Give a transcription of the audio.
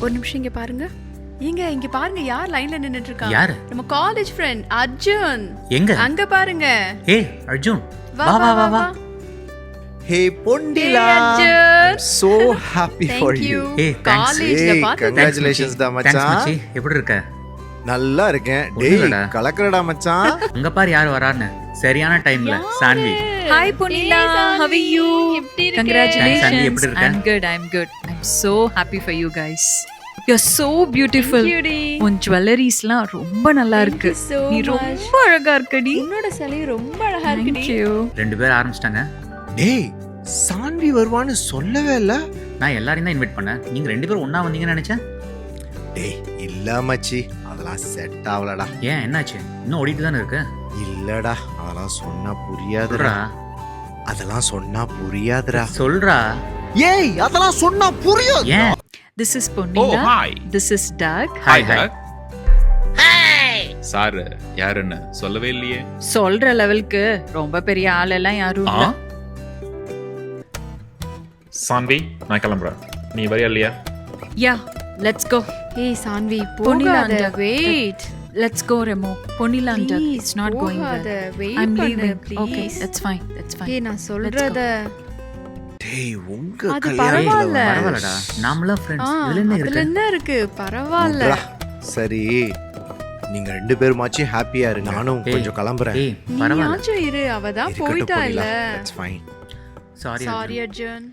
ஒரு நிமிஷம் இங்க பாருங்க. இங்க பாருங்க யார் லைன்ல நின்னுட்டு இருக்காங்க. யாரு? நம்ம காலேஜ் ஃப்ரெண்ட் அர்ஜுன். எங்க? அங்க பாருங்க. ஏய் அர்ஜுன், வா வா வா வா வா வா. வா. Hey Pondila, Arjun. I'm so happy for Thank you. you. Hey, thanks. காலேஜ்ல Hey, பாத்து congratulations டா Thanks மச்சான். மச்சி. எப்படி இருக்க? நல்லா இருக்கேன். ஒண்ணும் டேய் இல்லடா. கலக்கறடா மச்சான். அங்க பாரு யார் வரான்னு. சரியான டைம்ல Saanvi. Hi Ponila, how are you? Thanks, Sandy. Congratulations. எப்படி இருக்க? I'm good. I'm so happy for you guys. You're so beautiful. உன் ஜுவல்லரிஸ்லாம் ரொம்ப நல்லா இருக்கு. நீ ரொம்ப அழகா இருக்கடி. உன்னோட சலை ரொம்ப அழகா Thank இருக்குடி. you. ரெண்டு பேர் ஆரம்பிச்சிட்டாங்க. டேய் சான்வி வருவான்னு சொல்லவே இல்ல. நான் எல்லாரையும் தான் இன்வைட் பண்ணேன். நீங்க ரெண்டு பேரும் ஒண்ணா வந்தீங்கன்னு நினைச்சேன். டேய் இல்ல மச்சி, அதெல்லாம் செட் ஆவலடா. ஏன் என்னாச்சு? இன்னும் ஓடிட்டு தானே இருக்கு. இல்லடா, அதெல்லாம் சொன்னா புரியாதுடா. சொல்றா. அதெல்லாம் சொன்னா புரியாதுடா. சொல்றா. ஏய் அதெல்லாம் சொன்னா புரியாது. ஏன்? This is Ponila. Oh, hi. This is Doug. Hi hi. Sir யாருன்னு சொல்லவே இல்லையே. சொல்ற லெவலுக்கு ரொம்ப பெரிய ஆள் எல்லாம் யாரும் இல்ல. சான்வி, நான் கிளம்புறேன். நீ வரியா இல்லையா? Yeah, let's go. ஏய் சான்வி Ponila போகாத. and wait. Let's go Remo. Ponila and Doug. Please, It's not going போகாத. well. வெயிட் I'm பண்ணு leaving. Please. Okay, that's fine. That's fine. ஏய் நான் சொல்றத டேய் உங்க அது கல்யாணத்துல பரவாயில்ல. பரவாயில்லடா. நாமளா ஃப்ரெண்ட்ஸ். இதுல என்ன அதுல இருக்கு? என்ன இருக்கு? பரவாயில்ல. விட்றா. சரி நீங்க ரெண்டு பேருமாச்சும் ஹாப்பியா இருங்க. நானும் ஏய், கொஞ்சம் கிளம்புறேன். ஏய் பரவாயில்ல. நீயாச்சும் இரு, அவ தான் இருக்கட்டும் போயிட்டா Ponila. இல்ல. That's fine. Sorry. Sorry Arjun.